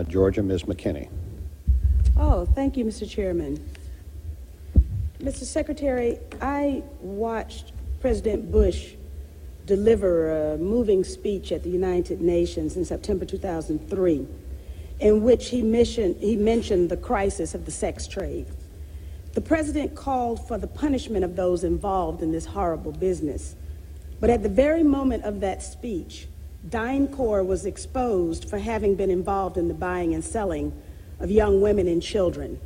Georgia, Ms. McKinney. Oh, thank you, Mr. Chairman. Mr. Secretary, I watched President Bush deliver a moving speech at the United Nations in September 2003, in which he mentioned the crisis of the sex trade. The president called for the punishment of those involved in this horrible business. But at the very moment of that speech, DynCorp was exposed for having been involved in the buying and selling of young women and children.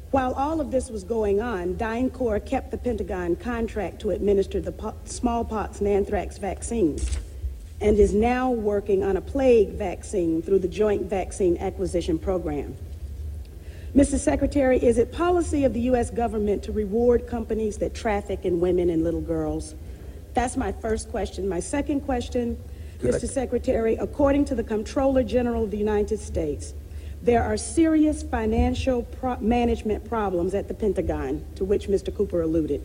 While all of this was going on, DynCorp kept the Pentagon contract to administer the smallpox and anthrax vaccines and is now working on a plague vaccine through the Joint Vaccine Acquisition Program. Mr. Secretary, is it policy of the U.S. government to reward companies that traffic in women and little girls? That's my first question. My second question, Mr. Secretary, according to the Comptroller General of the United States, there are serious financial management problems at the Pentagon, to which Mr. Cooper alluded.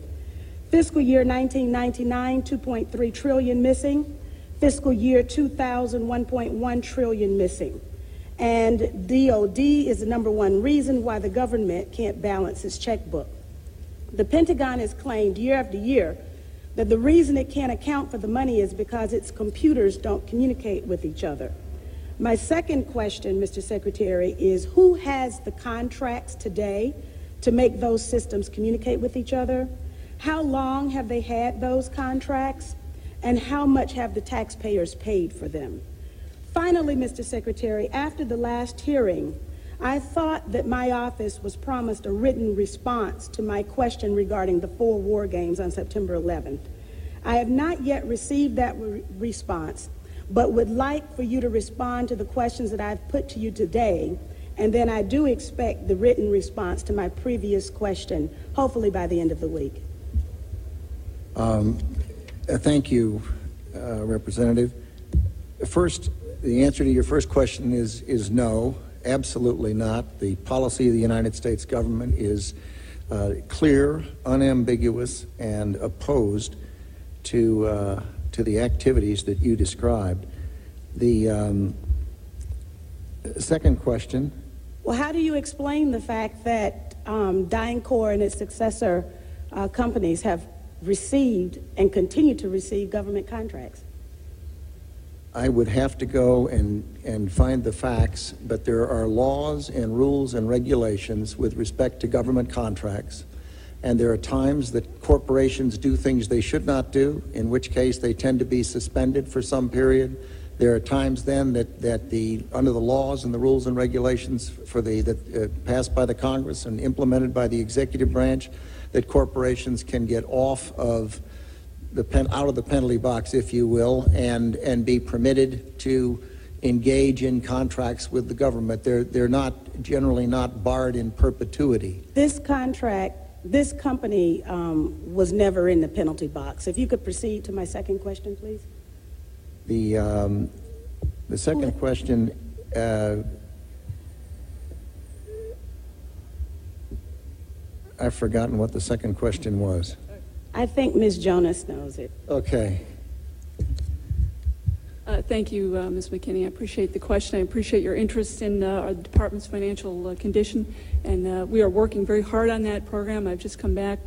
Fiscal year 1999, 2.3 trillion missing. Fiscal year 2000, 1.1 trillion missing. And DOD is the #1 reason why the government can't balance its checkbook. The Pentagon has claimed year after year that the reason it can't account for the money is because its computers don't communicate with each other. My second question, Mr. Secretary, is who has the contracts today to make those systems communicate with each other? How long have they had those contracts? And how much have the taxpayers paid for them? Finally, Mr. Secretary, after the last hearing, I thought that my office was promised a written response to my question regarding the 4 war games on September 11th. I have not yet received that response, but would like for you to respond to the questions that I've put to you today, and then I do expect the written response to my previous question, hopefully by the end of the week. Thank you, Representative. First, the answer to your first question is no, absolutely not. The policy of the United States government is clear, unambiguous, and opposed to the activities that you described. The second question. Well, how do you explain the fact that DynCorp and its successor companies have received and continue to receive government contracts? I would have to go and find the facts, but there are laws and rules and regulations with respect to government contracts, and there are times that corporations do things they should not do, in which case they tend to be suspended for some period. There are times then that under the laws and the rules and regulations passed by the Congress and implemented by the executive branch, that corporations can get off of out of the penalty box, if you will, and be permitted to engage in contracts with the government. They're not generally not barred in perpetuity. This company was never in the penalty box. If you could proceed to my second question, please. The second question. I've forgotten what the second question was. I think Ms. Jonas knows it. Okay. Thank you, Ms. McKinney. I appreciate the question. I appreciate your interest in our department's financial condition, and we are working very hard on that program. I've just come back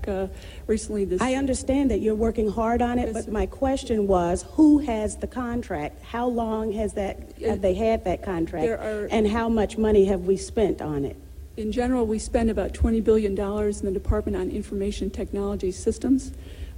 recently. I understand that you're working hard on it, but my question was, who has the contract? How long have they had that contract, and how much money have we spent on it? In general, we spend about $20 billion in the Department on information technology systems.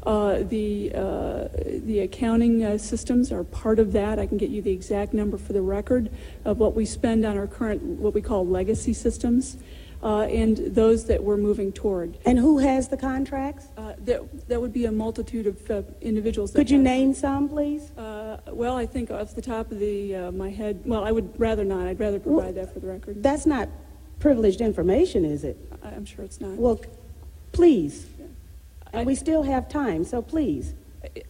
The accounting systems are part of that. I can get you the exact number for the record of what we spend on our current, what we call legacy systems, and those that we're moving toward. And who has the contracts? That would be a multitude of individuals. Could you name some, please? Well, I think off the top of my head, well, I would rather not. I'd rather provide that for the record. That's not privileged information, is it? I'm sure it's not. Well, please. And we still have time, so please.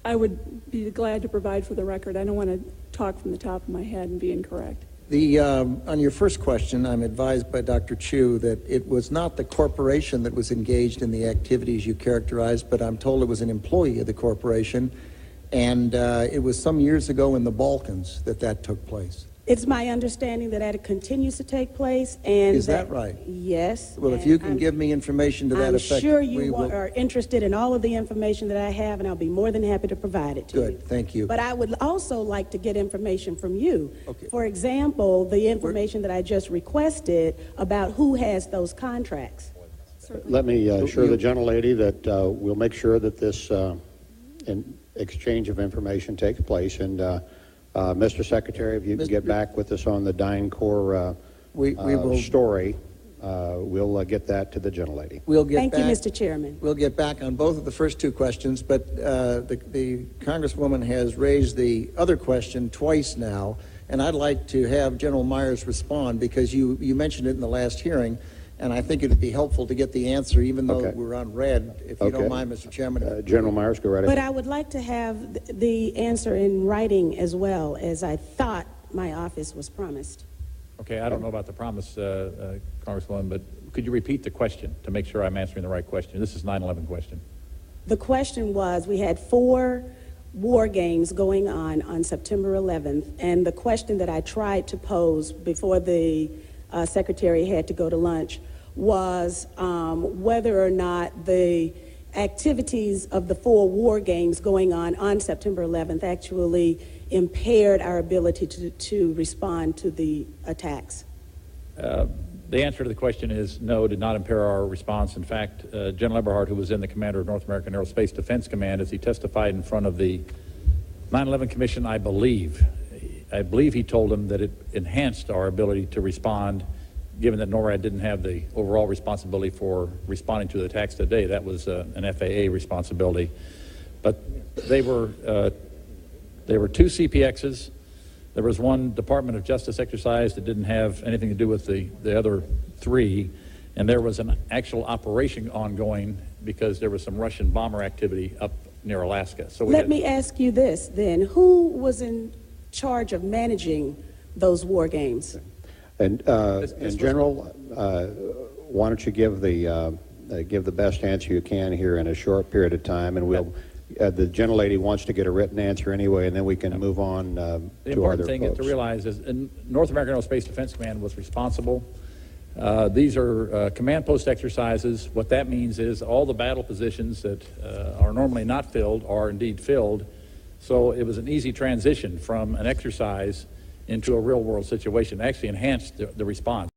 I would be glad to provide for the record. I don't want to talk from the top of my head and be incorrect. On your first question, I'm advised by Dr. Chu that it was not the corporation that was engaged in the activities you characterized, but I'm told it was an employee of the corporation, and it was some years ago in the Balkans that took place. It's my understanding that that continues to take place, and Is that right? Yes. Well, if you can give me information to that I'm effect, sure we you will. are interested in all of the information that I have, and I'll be more than happy to provide it to you. Good, thank you. But I would also like to get information from you. Okay. For example, the information that I just requested about who has those contracts. Let me assure the gentlelady that we'll make sure that this exchange of information takes place. And Mr. Secretary, if you can get back with us on the DynCorp We will story, we'll get that to the gentlelady. We'll get Thank back, you, Mr. Chairman. We'll get back on both of the first two questions, but the Congresswoman has raised the other question twice now, and I'd like to have General Myers respond because you mentioned it in the last hearing, and I think it would be helpful to get the answer, even though we're on red, if you don't mind, Mr. Chairman. General Myers, go right ahead. But I would like to have the answer in writing as well, as I thought my office was promised. Okay, I don't know about the promise, Congresswoman, but could you repeat the question to make sure I'm answering the right question? This is 9/11 question. The question was, we had 4 war games going on September 11th, and the question that I tried to pose before the Secretary had to go to lunch was whether or not the activities of the 4 war games going on September 11th actually impaired our ability to respond to the attacks. The answer to the question is no, did not impair our response. In fact, General Eberhart, who was then the commander of North American Aerospace Defense Command, as he testified in front of the 9/11 Commission, I believe he told them that it enhanced our ability to respond, given that NORAD didn't have the overall responsibility for responding to the attacks that day. That was an FAA responsibility. But they were 2 CPXs. There was 1 Department of Justice exercise that didn't have anything to do with the other 3. And there was an actual operation ongoing because there was some Russian bomber activity up near Alaska. So Let me ask you this then. Who was in charge of managing those war games? And General, why don't you give the best answer you can here in a short period of time, and we'll. The gentlelady wants to get a written answer anyway, and then we can move on The to other important thing folks. to realize is North American Aerospace Defense Command was responsible. These are command post exercises. What that means is all the battle positions that are normally not filled are indeed filled. So it was an easy transition from an exercise into a real-world situation. It actually enhanced the response.